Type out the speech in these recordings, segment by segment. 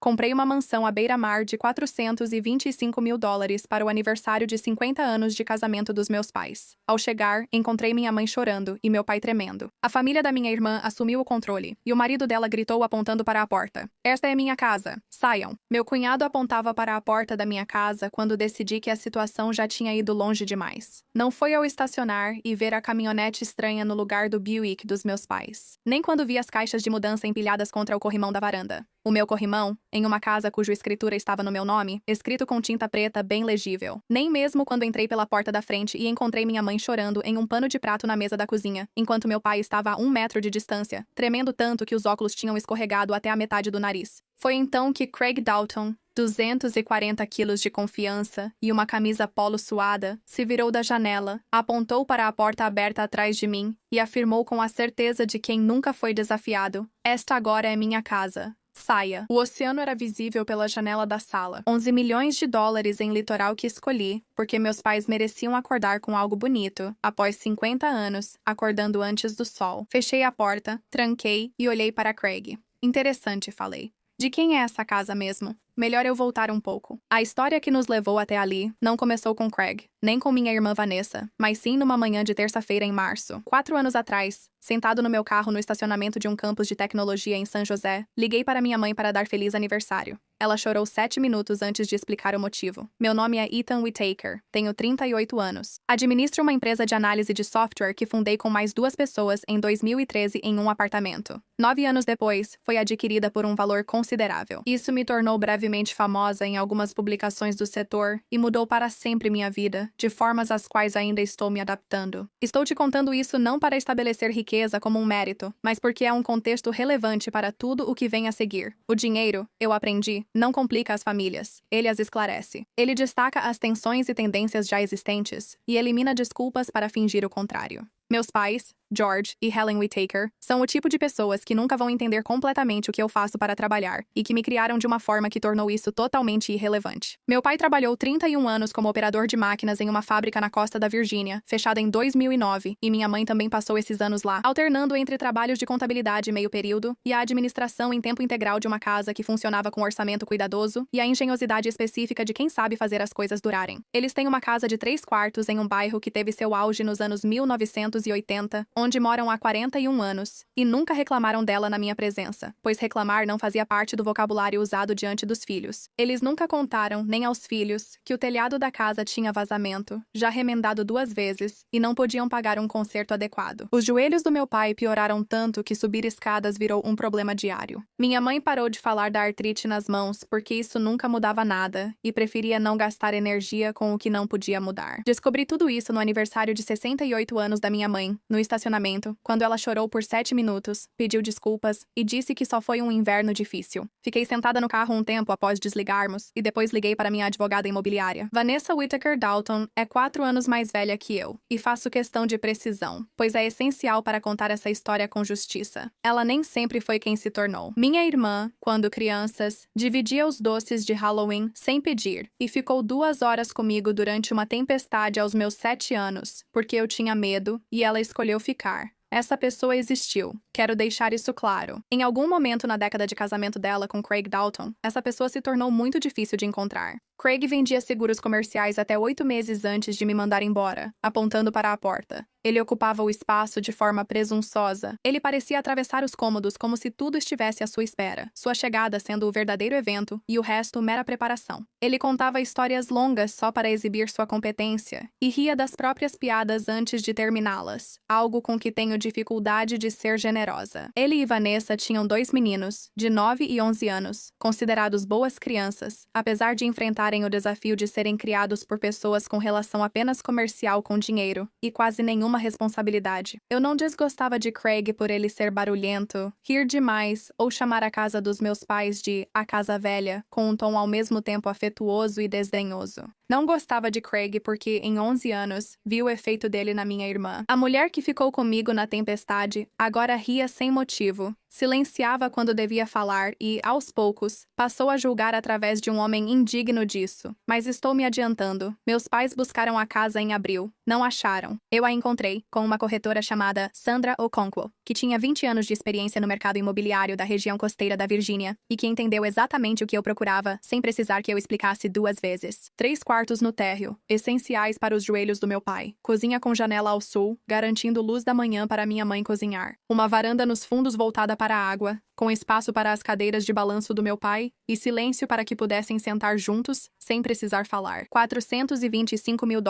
Comprei uma mansão à beira-mar de $425 mil para o aniversário de 50 anos de casamento dos meus pais. Ao chegar, encontrei minha mãe chorando e meu pai tremendo. A família da minha irmã assumiu o controle, e o marido dela gritou apontando para a porta: "Esta é minha casa. Saiam." Meu cunhado apontava para a porta da minha casa quando decidi que a situação já tinha ido longe demais. Não foi ao estacionar e ver a caminhonete estranha no lugar do Buick dos meus pais. Nem quando vi as caixas de mudança empilhadas contra o corrimão da varanda. O meu corrimão, em uma casa cuja escritura estava no meu nome, escrito com tinta preta bem legível. Nem mesmo quando entrei pela porta da frente e encontrei minha mãe chorando em um pano de prato na mesa da cozinha, enquanto meu pai estava a 1 metro de distância, tremendo tanto que os óculos tinham escorregado até a metade do nariz. Foi então que Craig Dalton, 240 quilos de confiança e uma camisa polo suada, se virou da janela, apontou para a porta aberta atrás de mim e afirmou com a certeza de quem nunca foi desafiado: "Esta agora é minha casa. Saia." O oceano era visível pela janela da sala. 11 milhões de dólares em litoral que escolhi, porque meus pais mereciam acordar com algo bonito, após 50 anos, acordando antes do sol. Fechei a porta, tranquei e olhei para Craig. "Interessante", falei. "De quem é essa casa mesmo? Melhor eu voltar um pouco." A história que nos levou até ali não começou com Craig, nem com minha irmã Vanessa, mas sim numa manhã de terça-feira em março. 4 anos atrás, sentado no meu carro no estacionamento de um campus de tecnologia em San José, liguei para minha mãe para dar feliz aniversário. Ela chorou 7 minutos antes de explicar o motivo. "Meu nome é Ethan Whittaker, tenho 38 anos. Administro uma empresa de análise de software que fundei com mais 2 pessoas em 2013 em um apartamento. 9 anos depois, foi adquirida por um valor considerável. Isso me tornou brevemente famosa em algumas publicações do setor e mudou para sempre minha vida, de formas às quais ainda estou me adaptando. Estou te contando isso não para estabelecer riqueza como um mérito, mas porque é um contexto relevante para tudo o que vem a seguir. O dinheiro, eu aprendi, não complica as famílias, ele as esclarece. Ele destaca as tensões e tendências já existentes e elimina desculpas para fingir o contrário." Meus pais, George e Helen Whittaker, são o tipo de pessoas que nunca vão entender completamente o que eu faço para trabalhar e que me criaram de uma forma que tornou isso totalmente irrelevante. Meu pai trabalhou 31 anos como operador de máquinas em uma fábrica na costa da Virgínia, fechada em 2009, e minha mãe também passou esses anos lá, alternando entre trabalhos de contabilidade meio período e a administração em tempo integral de uma casa que funcionava com orçamento cuidadoso e a engenhosidade específica de quem sabe fazer as coisas durarem. Eles têm uma casa de 3 quartos em um bairro que teve seu auge nos anos 1980, onde moram há 41 anos, e nunca reclamaram dela na minha presença, pois reclamar não fazia parte do vocabulário usado diante dos filhos. Eles nunca contaram, nem aos filhos, que o telhado da casa tinha vazamento, já remendado 2 vezes, e não podiam pagar um conserto adequado. Os joelhos do meu pai pioraram tanto que subir escadas virou um problema diário. Minha mãe parou de falar da artrite nas mãos porque isso nunca mudava nada, e preferia não gastar energia com o que não podia mudar. Descobri tudo isso no aniversário de 68 anos da minha mãe, no estacionamento, quando ela chorou por 7 minutos, pediu desculpas e disse que só foi um inverno difícil. Fiquei sentada no carro um tempo após desligarmos e depois liguei para minha advogada imobiliária. Vanessa Whittaker Dalton é 4 anos mais velha que eu, e faço questão de precisão, pois é essencial para contar essa história com justiça. Ela nem sempre foi quem se tornou. Minha irmã, quando crianças, dividia os doces de Halloween sem pedir e ficou 2 horas comigo durante uma tempestade aos meus 7 anos, porque eu tinha medo e ela escolheu ficar. Essa pessoa existiu. Quero deixar isso claro. Em algum momento na década de casamento dela com Craig Dalton, essa pessoa se tornou muito difícil de encontrar. Craig vendia seguros comerciais até 8 meses antes de me mandar embora, apontando para a porta. Ele ocupava o espaço de forma presunçosa. Ele parecia atravessar os cômodos como se tudo estivesse à sua espera, sua chegada sendo o verdadeiro evento e o resto mera preparação. Ele contava histórias longas só para exibir sua competência e ria das próprias piadas antes de terminá-las, algo com que tenho dificuldade de ser generosa. Ele e Vanessa tinham 2 meninos, de 9 e 11 anos, considerados boas crianças, apesar de enfrentarem o desafio de serem criados por pessoas com relação apenas comercial com dinheiro e quase nenhuma responsabilidade. Eu não desgostava de Craig por ele ser barulhento, rir demais ou chamar a casa dos meus pais de a casa velha, com um tom ao mesmo tempo afetuoso e desdenhoso. Não gostava de Craig porque, em 11 anos, vi o efeito dele na minha irmã. A mulher que ficou comigo na tempestade agora ria sem motivo, silenciava quando devia falar e, aos poucos, passou a julgar através de um homem indigno disso. Mas estou me adiantando. Meus pais buscaram a casa em abril. Não acharam. Eu a encontrei com uma corretora chamada Sandra Okonkwo, que tinha 20 anos de experiência no mercado imobiliário da região costeira da Virgínia e que entendeu exatamente o que eu procurava, sem precisar que eu explicasse 2 vezes. 3 quartos no térreo, essenciais para os joelhos do meu pai. Cozinha com janela ao sul, garantindo luz da manhã para minha mãe cozinhar. Uma varanda nos fundos voltada para a água, com espaço para as cadeiras de balanço do meu pai e silêncio para que pudessem sentar juntos, sem precisar falar. $425 mil.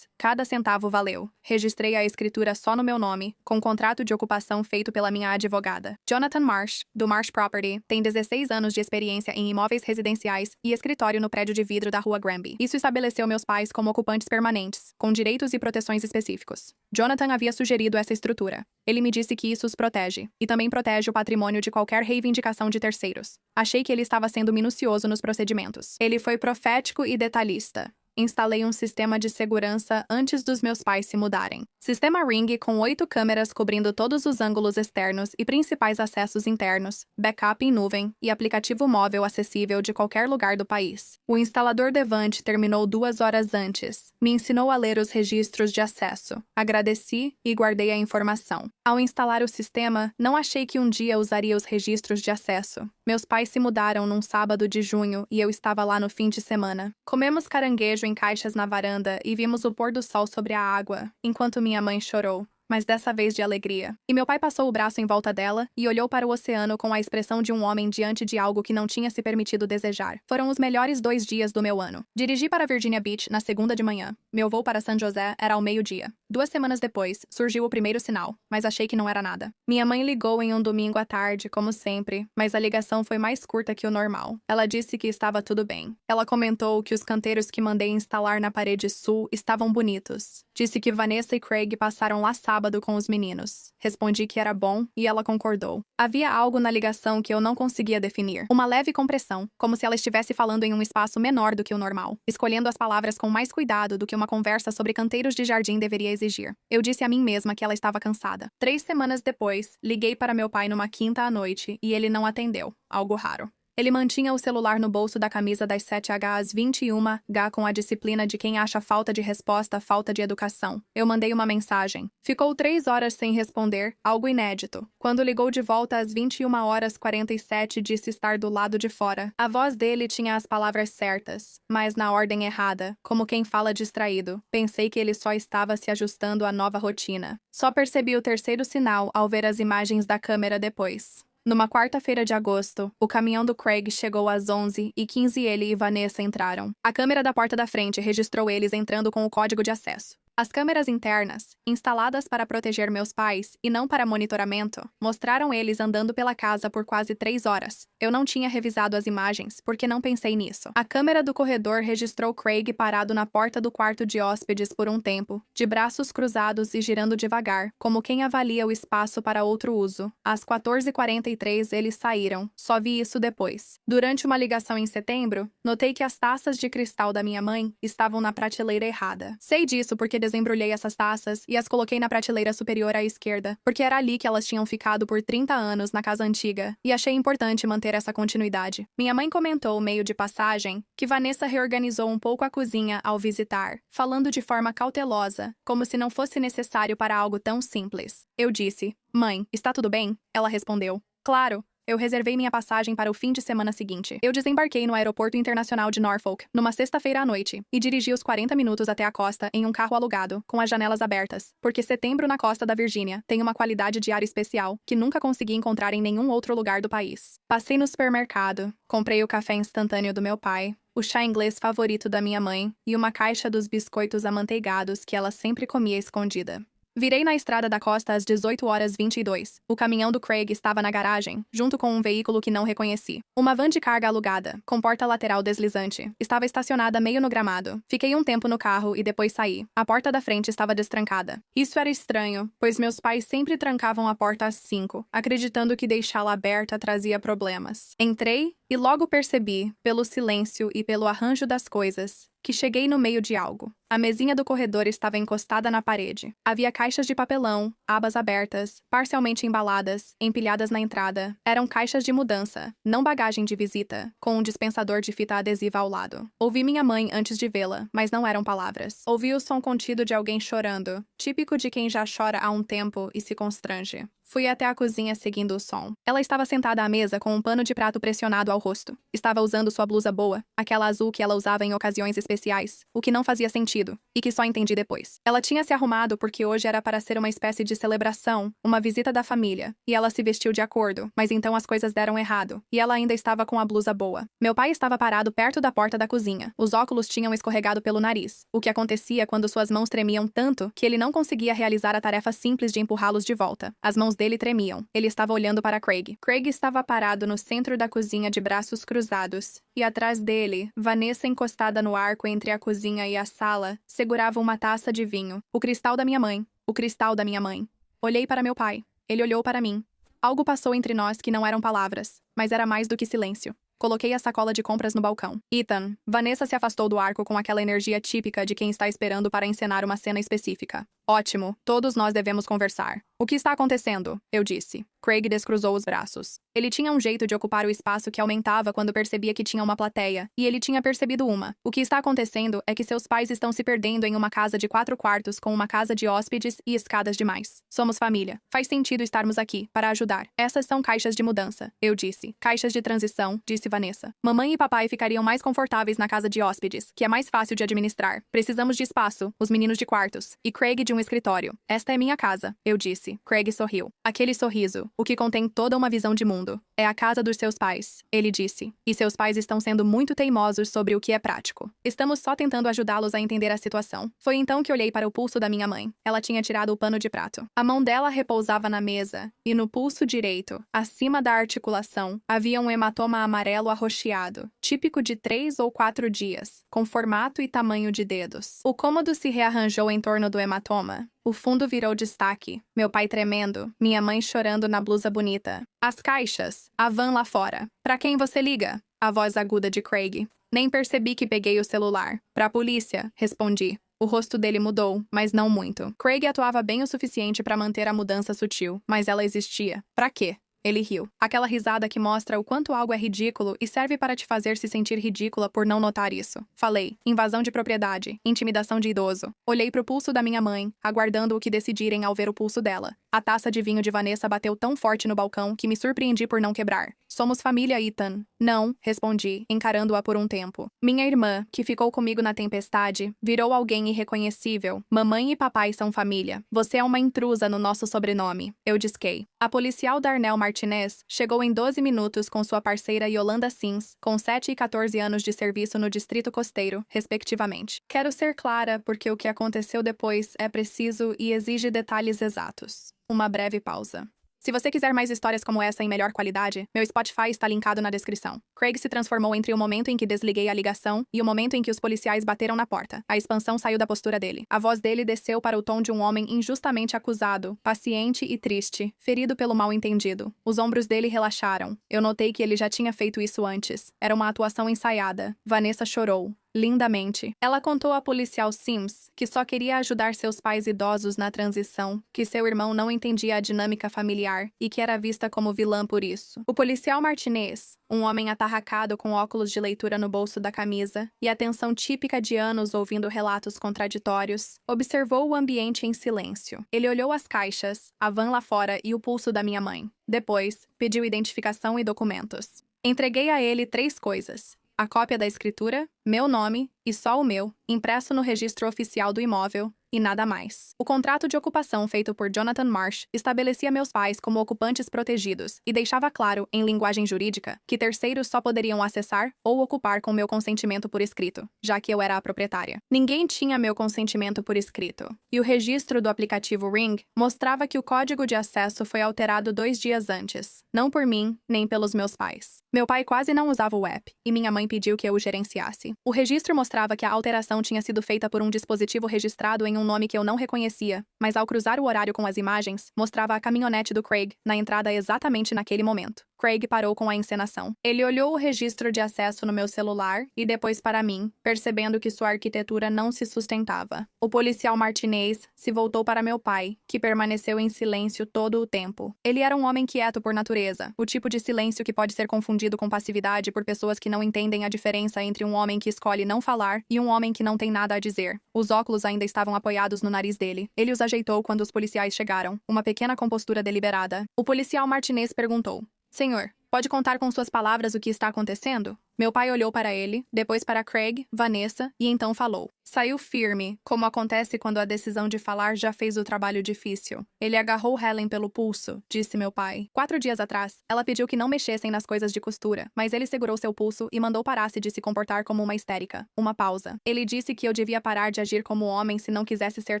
Cada centavo valeu. Registrei a escritura só no meu nome, com contrato de ocupação feito pela minha advogada. Jonathan Marsh, do Marsh Property, tem 16 anos de experiência em imóveis residenciais e escritório no prédio de vidro da Rua Granby. Isso estabeleceu meus pais como ocupantes permanentes, com direitos e proteções específicos. Jonathan havia sugerido essa estrutura. Ele me disse que isso os protege, e também protege o patrimônio de qualquer reivindicação de terceiros. Achei que ele estava sendo minucioso nos procedimentos. Ele foi profético e detalhista. Instalei um sistema de segurança antes dos meus pais se mudarem. Sistema Ring com 8 câmeras cobrindo todos os ângulos externos e principais acessos internos, backup em nuvem e aplicativo móvel acessível de qualquer lugar do país. O instalador Devant terminou 2 horas antes. Me ensinou a ler os registros de acesso. Agradeci e guardei a informação. Ao instalar o sistema, não achei que um dia usaria os registros de acesso. Meus pais se mudaram num sábado de junho e eu estava lá no fim de semana. Comemos caranguejo em caixas na varanda e vimos o pôr do sol sobre a água, enquanto minha mãe chorou, mas dessa vez de alegria. E meu pai passou o braço em volta dela e olhou para o oceano com a expressão de um homem diante de algo que não tinha se permitido desejar. Foram os melhores 2 dias do meu ano. Dirigi para Virginia Beach na segunda de manhã. Meu voo para San José era ao meio-dia. 2 semanas depois, surgiu o primeiro sinal, mas achei que não era nada. Minha mãe ligou em um domingo à tarde, como sempre, mas a ligação foi mais curta que o normal. Ela disse que estava tudo bem. Ela comentou que os canteiros que mandei instalar na parede sul estavam bonitos. Disse que Vanessa e Craig passaram lá sábado com os meninos. Respondi que era bom e ela concordou. Havia algo na ligação que eu não conseguia definir. Uma leve compressão, como se ela estivesse falando em um espaço menor do que o normal, escolhendo as palavras com mais cuidado do que uma conversa sobre canteiros de jardim deveria exigir. Eu disse a mim mesma que ela estava cansada. 3 semanas depois, liguei para meu pai numa quinta à noite e ele não atendeu, algo raro. Ele mantinha o celular no bolso da camisa das 7H às 21h com a disciplina de quem acha falta de resposta, falta de educação. Eu mandei uma mensagem. Ficou 3 horas sem responder, algo inédito. Quando ligou de volta às 21h47, disse estar do lado de fora. A voz dele tinha as palavras certas, mas na ordem errada, como quem fala distraído. Pensei que ele só estava se ajustando à nova rotina. Só percebi o terceiro sinal ao ver as imagens da câmera depois. Numa quarta-feira de agosto, o caminhão do Craig chegou às 11h15 e ele e Vanessa entraram. A câmera da porta da frente registrou eles entrando com o código de acesso. As câmeras internas, instaladas para proteger meus pais e não para monitoramento, mostraram eles andando pela casa por quase 3 horas. Eu não tinha revisado as imagens, porque não pensei nisso. A câmera do corredor registrou Craig parado na porta do quarto de hóspedes por um tempo, de braços cruzados e girando devagar, como quem avalia o espaço para outro uso. Às 14h43 eles saíram, só vi isso depois. Durante uma ligação em setembro, notei que as taças de cristal da minha mãe estavam na prateleira errada. Sei disso porque desembrulhei essas taças e as coloquei na prateleira superior à esquerda, porque era ali que elas tinham ficado por 30 anos na casa antiga, e achei importante manter essa continuidade. Minha mãe comentou, meio de passagem, que Vanessa reorganizou um pouco a cozinha ao visitar, falando de forma cautelosa, como se não fosse necessário para algo tão simples. Eu disse, "Mãe, está tudo bem?" Ela respondeu, "Claro." Eu reservei minha passagem para o fim de semana seguinte. Eu desembarquei no Aeroporto Internacional de Norfolk, numa sexta-feira à noite, e dirigi os 40 minutos até a costa em um carro alugado, com as janelas abertas, porque setembro na costa da Virgínia tem uma qualidade de ar especial que nunca consegui encontrar em nenhum outro lugar do país. Passei no supermercado, comprei o café instantâneo do meu pai, o chá inglês favorito da minha mãe e uma caixa dos biscoitos amanteigados que ela sempre comia escondida. Virei na estrada da costa às 18h22. O caminhão do Craig estava na garagem, junto com um veículo que não reconheci. Uma van de carga alugada, com porta lateral deslizante, estava estacionada meio no gramado. Fiquei um tempo no carro e depois saí. A porta da frente estava destrancada. Isso era estranho, pois meus pais sempre trancavam a porta às 5, acreditando que deixá-la aberta trazia problemas. Entrei e logo percebi, pelo silêncio e pelo arranjo das coisas, que cheguei no meio de algo. A mesinha do corredor estava encostada na parede. Havia caixas de papelão, abas abertas, parcialmente embaladas, empilhadas na entrada. Eram caixas de mudança, não bagagem de visita, com um dispensador de fita adesiva ao lado. Ouvi minha mãe antes de vê-la, mas não eram palavras. Ouvi o som contido de alguém chorando, típico de quem já chora há um tempo e se constrange. Fui até a cozinha seguindo o som. Ela estava sentada à mesa com um pano de prato pressionado ao rosto. Estava usando sua blusa boa, aquela azul que ela usava em ocasiões especiais, o que não fazia sentido, e que só entendi depois. Ela tinha se arrumado porque hoje era para ser uma espécie de celebração, uma visita da família, e ela se vestiu de acordo, mas então as coisas deram errado, e ela ainda estava com a blusa boa. Meu pai estava parado perto da porta da cozinha. Os óculos tinham escorregado pelo nariz, o que acontecia quando suas mãos tremiam tanto que ele não conseguia realizar a tarefa simples de empurrá-los de volta. As mãos dele tremiam. Ele estava olhando para Craig. Craig estava parado no centro da cozinha de braços cruzados, e atrás dele, Vanessa encostada no arco entre a cozinha e a sala, segurava uma taça de vinho. O cristal da minha mãe. O cristal da minha mãe. Olhei para meu pai. Ele olhou para mim. Algo passou entre nós que não eram palavras, mas era mais do que silêncio. Coloquei a sacola de compras no balcão. Ethan, Vanessa se afastou do arco com aquela energia típica de quem está esperando para encenar uma cena específica. Ótimo, todos nós devemos conversar. O que está acontecendo? Eu disse. Craig descruzou os braços. Ele tinha um jeito de ocupar o espaço que aumentava quando percebia que tinha uma plateia, e ele tinha percebido uma. O que está acontecendo é que seus pais estão se perdendo em uma casa de 4 quartos com uma casa de hóspedes e escadas demais. Somos família. Faz sentido estarmos aqui, para ajudar. Essas são caixas de mudança, eu disse. Caixas de transição, disse Vanessa. Mamãe e papai ficariam mais confortáveis na casa de hóspedes, que é mais fácil de administrar. Precisamos de espaço, os meninos de quartos, e Craig de um escritório. Esta é minha casa, eu disse. Craig sorriu. Aquele sorriso, o que contém toda uma visão de mundo. É a casa dos seus pais, ele disse. E seus pais estão sendo muito teimosos sobre o que é prático. Estamos só tentando ajudá-los a entender a situação. Foi então que olhei para o pulso da minha mãe. Ela tinha tirado o pano de prato. A mão dela repousava na mesa, e no pulso direito, acima da articulação, havia um hematoma amarelo arroxeado, típico de 3 ou 4 dias, com formato e tamanho de dedos. O cômodo se rearranjou em torno do hematoma. O fundo virou destaque, meu pai tremendo, minha mãe chorando na blusa bonita. As caixas, a van lá fora. Pra quem você liga? A voz aguda de Craig. Nem percebi que peguei o celular. Pra polícia, respondi. O rosto dele mudou, mas não muito. Craig atuava bem o suficiente para manter a mudança sutil, mas ela existia. Pra quê? Ele riu. Aquela risada que mostra o quanto algo é ridículo e serve para te fazer se sentir ridícula por não notar isso. Falei. Invasão de propriedade. Intimidação de idoso. Olhei pro pulso da minha mãe, aguardando o que decidirem ao ver o pulso dela. A taça de vinho de Vanessa bateu tão forte no balcão que me surpreendi por não quebrar. Somos família, Ethan. Não, respondi, encarando-a por um tempo. Minha irmã, que ficou comigo na tempestade, virou alguém irreconhecível. Mamãe e papai são família. Você é uma intrusa no nosso sobrenome. Eu disquei. A policial Darnell Martinez chegou em 12 minutos com sua parceira Yolanda Sims, com 7 e 14 anos de serviço no Distrito Costeiro, respectivamente. Quero ser clara porque o que aconteceu depois é preciso e exige detalhes exatos. Uma breve pausa. Se você quiser mais histórias como essa em melhor qualidade, meu Spotify está linkado na descrição. Craig se transformou entre o momento em que desliguei a ligação e o momento em que os policiais bateram na porta. A expansão saiu da postura dele. A voz dele desceu para o tom de um homem injustamente acusado, paciente e triste, ferido pelo mal-entendido. Os ombros dele relaxaram. Eu notei que ele já tinha feito isso antes. Era uma atuação ensaiada. Vanessa chorou. Lindamente. Ela contou à policial Sims que só queria ajudar seus pais idosos na transição, que seu irmão não entendia a dinâmica familiar e que era vista como vilã por isso. O policial Martinez, um homem atarracado com óculos de leitura no bolso da camisa e a tensão típica de anos ouvindo relatos contraditórios, observou o ambiente em silêncio. Ele olhou as caixas, a van lá fora e o pulso da minha mãe. Depois, pediu identificação e documentos. Entreguei a ele 3 coisas. A cópia da escritura, meu nome, e só o meu, impresso no registro oficial do imóvel, e nada mais. O contrato de ocupação feito por Jonathan Marsh estabelecia meus pais como ocupantes protegidos e deixava claro, em linguagem jurídica, que terceiros só poderiam acessar ou ocupar com meu consentimento por escrito, já que eu era a proprietária. Ninguém tinha meu consentimento por escrito, e o registro do aplicativo Ring mostrava que o código de acesso foi alterado 2 dias antes, não por mim, nem pelos meus pais. Meu pai quase não usava o app, e minha mãe pediu que eu o gerenciasse. O registro mostrava que a alteração tinha sido feita por um dispositivo registrado em um nome que eu não reconhecia, mas ao cruzar o horário com as imagens, mostrava a caminhonete do Craig na entrada exatamente naquele momento. Craig parou com a encenação. Ele olhou o registro de acesso no meu celular e depois para mim, percebendo que sua arquitetura não se sustentava. O policial Martinez se voltou para meu pai, que permaneceu em silêncio todo o tempo. Ele era um homem quieto por natureza, o tipo de silêncio que pode ser confundido com passividade por pessoas que não entendem a diferença entre um homem que escolhe não falar e um homem que não tem nada a dizer. Os óculos ainda estavam apoiados no nariz dele. Ele os ajeitou quando os policiais chegaram, uma pequena compostura deliberada. O policial Martinez perguntou: Senhor, pode contar com suas palavras o que está acontecendo? Meu pai olhou para ele, depois para Craig, Vanessa, e então falou. Saiu firme, como acontece quando a decisão de falar já fez o trabalho difícil. Ele agarrou Helen pelo pulso, disse meu pai. 4 dias atrás, ela pediu que não mexessem nas coisas de costura, mas ele segurou seu pulso e mandou parasse de se comportar como uma histérica. Uma pausa. Ele disse que eu devia parar de agir como homem se não quisesse ser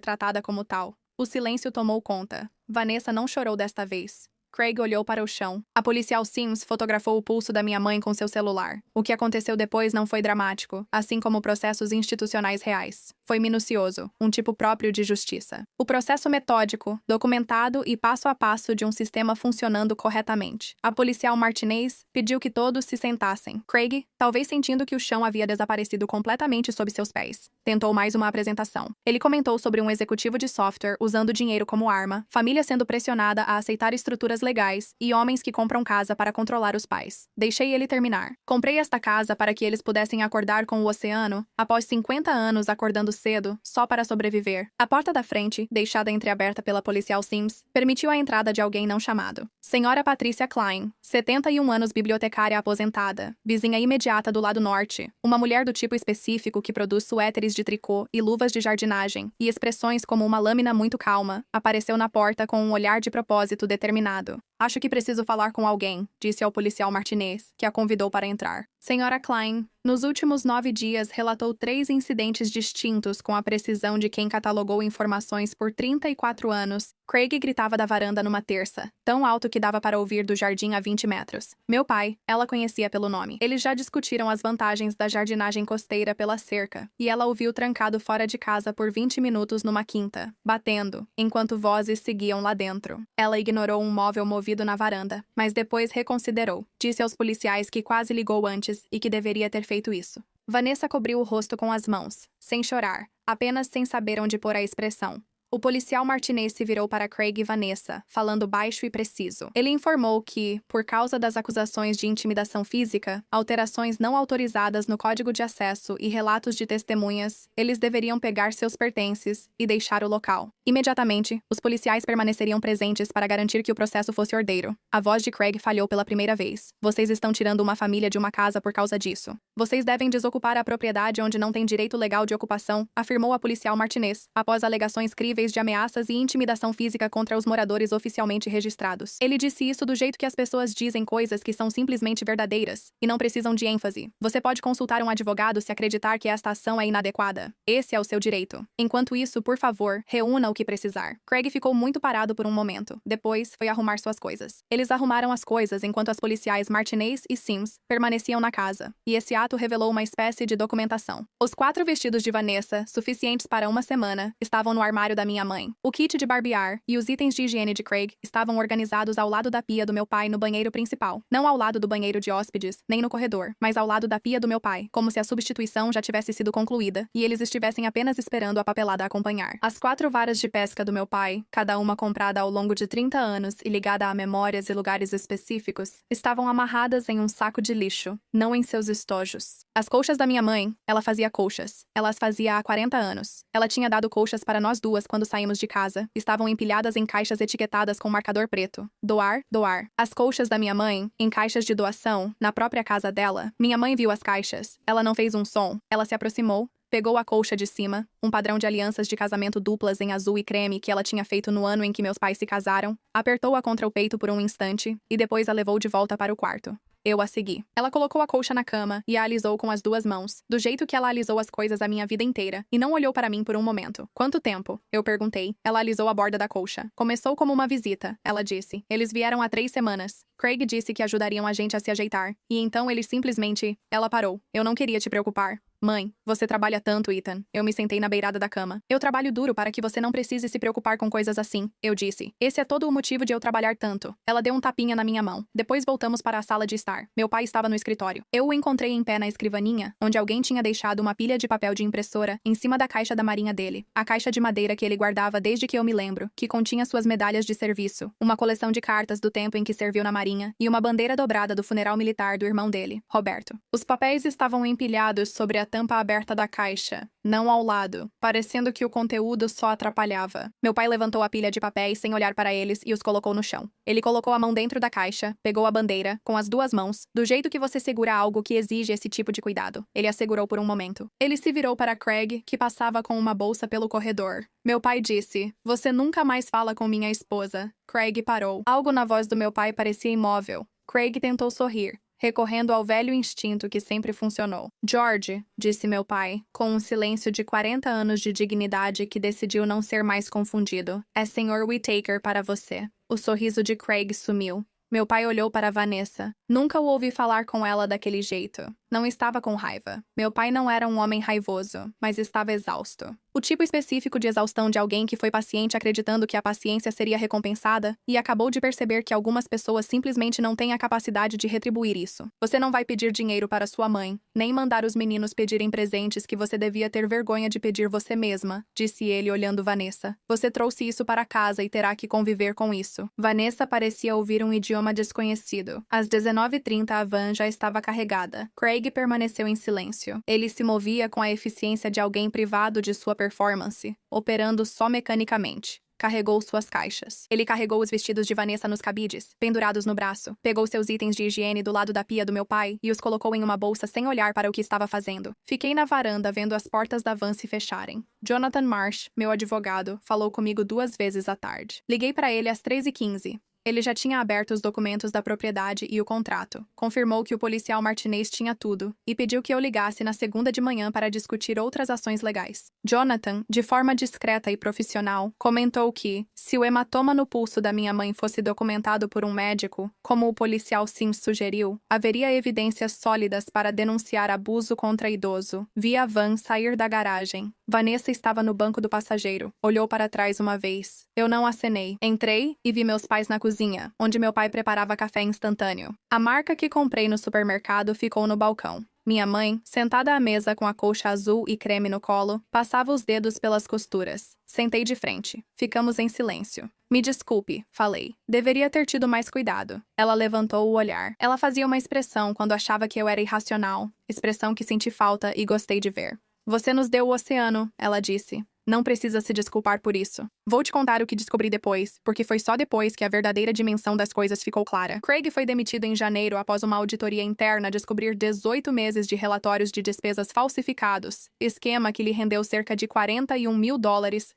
tratada como tal. O silêncio tomou conta. Vanessa não chorou desta vez. Craig olhou para o chão. A policial Sims fotografou o pulso da minha mãe com seu celular. O que aconteceu depois não foi dramático, assim como processos institucionais reais. Foi minucioso, um tipo próprio de justiça. O processo metódico, documentado e passo a passo de um sistema funcionando corretamente. A policial Martinez pediu que todos se sentassem. Craig, talvez sentindo que o chão havia desaparecido completamente sob seus pés, tentou mais uma apresentação. Ele comentou sobre um executivo de software usando dinheiro como arma, família sendo pressionada a aceitar estruturas legais e homens que compram casa para controlar os pais. Deixei ele terminar. Comprei esta casa para que eles pudessem acordar com o oceano após 50 anos acordando cedo só para sobreviver. A porta da frente, deixada entreaberta pela policial Sims, permitiu a entrada de alguém não chamado. Senhora Patricia Klein, 71 anos, bibliotecária aposentada, vizinha imediata do lado norte, uma mulher do tipo específico que produz suéteres de tricô e luvas de jardinagem, e expressões como uma lâmina muito calma, apareceu na porta com um olhar de propósito determinado. Acho que preciso falar com alguém, disse ao policial Martinez, que a convidou para entrar. Senhora Klein, nos últimos 9 dias relatou 3 incidentes distintos com a precisão de quem catalogou informações por 34 anos. Craig gritava da varanda numa terça, tão alto que dava para ouvir do jardim a 20 metros. Meu pai, ela conhecia pelo nome. Eles já discutiram as vantagens da jardinagem costeira pela cerca, e ela o viu trancado fora de casa por 20 minutos numa quinta, batendo, enquanto vozes seguiam lá dentro. Ela ignorou um móvel movido na varanda, mas depois reconsiderou. Disse aos policiais que quase ligou antes e que deveria ter feito isso. Vanessa cobriu o rosto com as mãos, sem chorar, apenas sem saber onde pôr a expressão. O policial Martinez se virou para Craig e Vanessa, falando baixo e preciso. Ele informou que, por causa das acusações de intimidação física, alterações não autorizadas no código de acesso e relatos de testemunhas, eles deveriam pegar seus pertences e deixar o local. Imediatamente, os policiais permaneceriam presentes para garantir que o processo fosse ordeiro. A voz de Craig falhou pela primeira vez. Vocês estão tirando uma família de uma casa por causa disso. Vocês devem desocupar a propriedade onde não tem direito legal de ocupação, afirmou a policial Martinez, após alegações críveis de ameaças e intimidação física contra os moradores oficialmente registrados. Ele disse isso do jeito que as pessoas dizem coisas que são simplesmente verdadeiras, e não precisam de ênfase. Você pode consultar um advogado se acreditar que esta ação é inadequada. Esse é o seu direito. Enquanto isso, por favor, reúna o que precisar. Craig ficou muito parado por um momento. Depois, foi arrumar suas coisas. Eles arrumaram as coisas enquanto as policiais Martinez e Sims permaneciam na casa, e esse ato revelou uma espécie de documentação. Os 4 vestidos de Vanessa, suficientes para uma semana, estavam no armário da minha mãe. O kit de barbear e os itens de higiene de Craig estavam organizados ao lado da pia do meu pai no banheiro principal. Não ao lado do banheiro de hóspedes, nem no corredor, mas ao lado da pia do meu pai, como se a substituição já tivesse sido concluída e eles estivessem apenas esperando a papelada acompanhar. As 4 varas de pesca do meu pai, cada uma comprada ao longo de 30 anos e ligada a memórias e lugares específicos, estavam amarradas em um saco de lixo, não em seus estojos. As colchas da minha mãe, ela fazia colchas. Ela as fazia há 40 anos. Ela tinha dado colchas para nós duas quando saímos de casa. Estavam empilhadas em caixas etiquetadas com marcador preto. Doar, doar. As colchas da minha mãe, em caixas de doação, na própria casa dela. Minha mãe viu as caixas. Ela não fez um som. Ela se aproximou, pegou a colcha de cima, um padrão de alianças de casamento duplas em azul e creme que ela tinha feito no ano em que meus pais se casaram, apertou-a contra o peito por um instante e depois a levou de volta para o quarto. Eu a segui. Ela colocou a colcha na cama e a alisou com as 2 mãos, do jeito que ela alisou as coisas a minha vida inteira, e não olhou para mim por um momento. Quanto tempo? Eu perguntei. Ela alisou a borda da colcha. Começou como uma visita, ela disse. Eles vieram há 3 semanas. Craig disse que ajudariam a gente a se ajeitar, e então eles simplesmente... Ela parou. Eu não queria te preocupar. Mãe, você trabalha tanto, Ethan. Eu me sentei na beirada da cama. Eu trabalho duro para que você não precise se preocupar com coisas assim, eu disse. Esse é todo o motivo de eu trabalhar tanto. Ela deu um tapinha na minha mão. Depois voltamos para a sala de estar. Meu pai estava no escritório. Eu o encontrei em pé na escrivaninha, onde alguém tinha deixado uma pilha de papel de impressora em cima da caixa da marinha dele. A caixa de madeira que ele guardava desde que eu me lembro, que continha suas medalhas de serviço, uma coleção de cartas do tempo em que serviu na marinha e uma bandeira dobrada do funeral militar do irmão dele, Roberto. Os papéis estavam empilhados sobre a tampa aberta da caixa, não ao lado, parecendo que o conteúdo só atrapalhava. Meu pai levantou a pilha de papéis sem olhar para eles e os colocou no chão. Ele colocou a mão dentro da caixa, pegou a bandeira, com as duas mãos, do jeito que você segura algo que exige esse tipo de cuidado. Ele a segurou por um momento. Ele se virou para Craig, que passava com uma bolsa pelo corredor. Meu pai disse, "Você nunca mais fala com minha esposa." Craig parou. Algo na voz do meu pai parecia imóvel. Craig tentou sorrir, recorrendo ao velho instinto que sempre funcionou. "George", disse meu pai, com um silêncio de 40 anos de dignidade que decidiu não ser mais confundido. "É Sr. Whittaker para você." O sorriso de Craig sumiu. Meu pai olhou para Vanessa. Nunca o ouvi falar com ela daquele jeito. Não estava com raiva. Meu pai não era um homem raivoso, mas estava exausto. O tipo específico de exaustão de alguém que foi paciente acreditando que a paciência seria recompensada e acabou de perceber que algumas pessoas simplesmente não têm a capacidade de retribuir isso. Você não vai pedir dinheiro para sua mãe, nem mandar os meninos pedirem presentes que você devia ter vergonha de pedir você mesma, disse ele olhando Vanessa. Você trouxe isso para casa e terá que conviver com isso. Vanessa parecia ouvir um idioma desconhecido. Às 19h30 a van já estava carregada. Craig permaneceu em silêncio. Ele se movia com a eficiência de alguém privado de sua performance, operando só mecanicamente. Carregou suas caixas. Ele carregou os vestidos de Vanessa nos cabides, pendurados no braço, pegou seus itens de higiene do lado da pia do meu pai e os colocou em uma bolsa sem olhar para o que estava fazendo. Fiquei na varanda vendo as portas da van se fecharem. Jonathan Marsh, meu advogado, falou comigo 2 vezes à tarde. Liguei para ele às 3h15. Ele já tinha aberto os documentos da propriedade e o contrato, confirmou que o policial Martinez tinha tudo e pediu que eu ligasse na segunda de manhã para discutir outras ações legais. Jonathan, de forma discreta e profissional, comentou que, se o hematoma no pulso da minha mãe fosse documentado por um médico, como o policial Sims sugeriu, haveria evidências sólidas para denunciar abuso contra idoso. Vi a van sair da garagem. Vanessa estava no banco do passageiro. Olhou para trás uma vez. Eu não acenei. Entrei e vi meus pais na cozinha, onde meu pai preparava café instantâneo. A marca que comprei no supermercado ficou no balcão. Minha mãe, sentada à mesa com a colcha azul e creme no colo, passava os dedos pelas costuras. Sentei de frente. Ficamos em silêncio. "Me desculpe", falei. "Deveria ter tido mais cuidado." Ela levantou o olhar. Ela fazia uma expressão quando achava que eu era irracional, expressão que senti falta e gostei de ver. "Você nos deu o oceano", ela disse. "Não precisa se desculpar por isso. Vou te contar o que descobri depois, porque foi só depois que a verdadeira dimensão das coisas ficou clara." Craig foi demitido em janeiro após uma auditoria interna descobrir 18 meses de relatórios de despesas falsificados, esquema que lhe rendeu cerca de $41 mil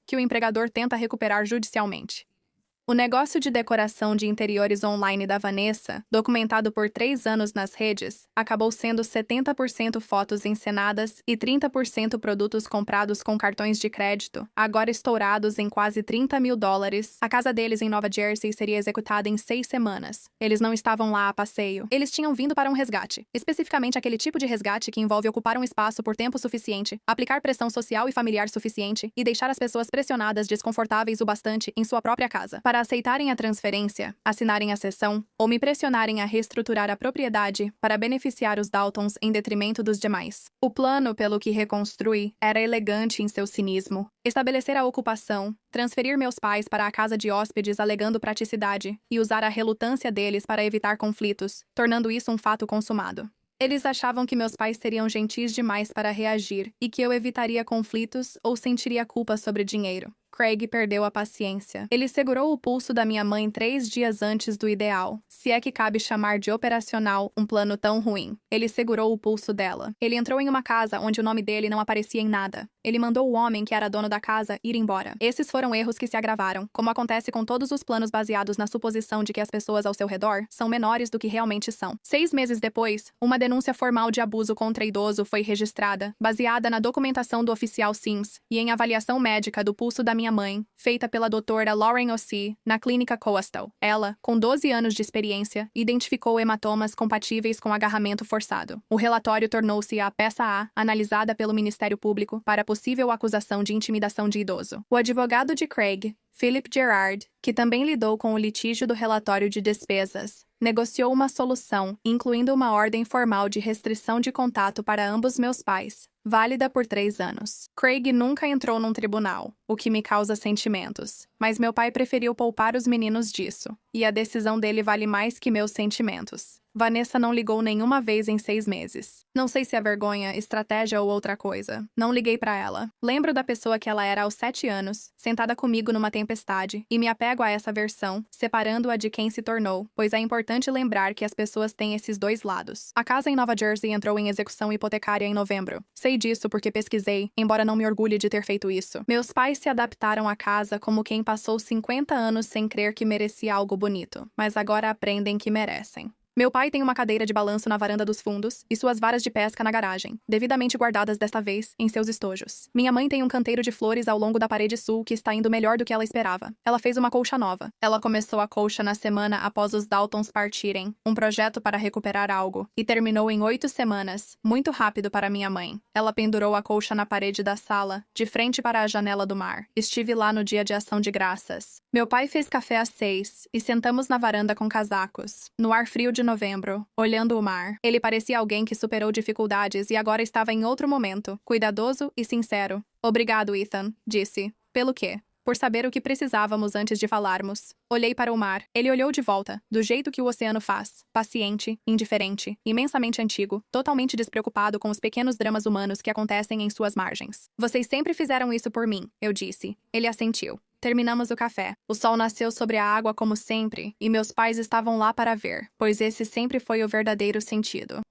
que o empregador tenta recuperar judicialmente. O negócio de decoração de interiores online da Vanessa, documentado por 3 anos nas redes, acabou sendo 70% fotos encenadas e 30% produtos comprados com cartões de crédito, agora estourados em quase $30 mil. A casa deles em Nova Jersey seria executada em 6 semanas. Eles não estavam lá a passeio. Eles tinham vindo para um resgate, especificamente aquele tipo de resgate que envolve ocupar um espaço por tempo suficiente, aplicar pressão social e familiar suficiente e deixar as pessoas pressionadas desconfortáveis o bastante em sua própria casa para aceitarem a transferência, assinarem a cessão ou me pressionarem a reestruturar a propriedade para beneficiar os Daltons em detrimento dos demais. O plano, pelo que reconstrui, era elegante em seu cinismo. Estabelecer a ocupação, transferir meus pais para a casa de hóspedes alegando praticidade e usar a relutância deles para evitar conflitos, tornando isso um fato consumado. Eles achavam que meus pais seriam gentis demais para reagir e que eu evitaria conflitos ou sentiria culpa sobre dinheiro. Craig perdeu a paciência. Ele segurou o pulso da minha mãe 3 dias antes do ideal, se é que cabe chamar de operacional um plano tão ruim. Ele segurou o pulso dela. Ele entrou em uma casa onde o nome dele não aparecia em nada. Ele mandou o homem que era dono da casa ir embora. Esses foram erros que se agravaram, como acontece com todos os planos baseados na suposição de que as pessoas ao seu redor são menores do que realmente são. 6 meses depois, uma denúncia formal de abuso contra idoso foi registrada, baseada na documentação do oficial Sims e em avaliação médica do pulso da minha mãe, feita pela doutora Lauren O'Sea, na clínica Coastal. Ela, com 12 anos de experiência, identificou hematomas compatíveis com agarramento forçado. O relatório tornou-se a peça A, analisada pelo Ministério Público, para possível acusação de intimidação de idoso. O advogado de Craig, Philip Gerard, que também lidou com o litígio do relatório de despesas, negociou uma solução, incluindo uma ordem formal de restrição de contato para ambos meus pais, válida por 3 anos. Craig nunca entrou num tribunal, o que me causa sentimentos, mas meu pai preferiu poupar os meninos disso, e a decisão dele vale mais que meus sentimentos. Vanessa não ligou nenhuma vez em 6 meses. Não sei se é vergonha, estratégia ou outra coisa. Não liguei pra ela. Lembro da pessoa que ela era aos 7 anos, sentada comigo numa tempestade, e me apego a essa versão, separando-a de quem se tornou, pois é importante lembrar que as pessoas têm esses dois lados. A casa em Nova Jersey entrou em execução hipotecária em novembro. Sei disso porque pesquisei, embora não me orgulhe de ter feito isso. Meus pais se adaptaram à casa como quem passou 50 anos sem crer que merecia algo bonito, mas agora aprendem que merecem. Meu pai tem uma cadeira de balanço na varanda dos fundos e suas varas de pesca na garagem, devidamente guardadas desta vez em seus estojos. Minha mãe tem um canteiro de flores ao longo da parede sul que está indo melhor do que ela esperava. Ela fez uma colcha nova. Ela começou a colcha na semana após os Daltons partirem, um projeto para recuperar algo, e terminou em 8 semanas, muito rápido para minha mãe. Ela pendurou a colcha na parede da sala, de frente para a janela do mar. Estive lá no dia de ação de graças. Meu pai fez café às 6 e sentamos na varanda com casacos, no ar frio de novembro, olhando o mar. Ele parecia alguém que superou dificuldades e agora estava em outro momento, cuidadoso e sincero. Obrigado, Ethan, disse. Pelo quê? Por saber o que precisávamos antes de falarmos. Olhei para o mar. Ele olhou de volta, do jeito que o oceano faz. Paciente, indiferente, imensamente antigo, totalmente despreocupado com os pequenos dramas humanos que acontecem em suas margens. Vocês sempre fizeram isso por mim, eu disse. Ele assentiu. Terminamos o café. O sol nasceu sobre a água como sempre, e meus pais estavam lá para ver, pois esse sempre foi o verdadeiro sentido.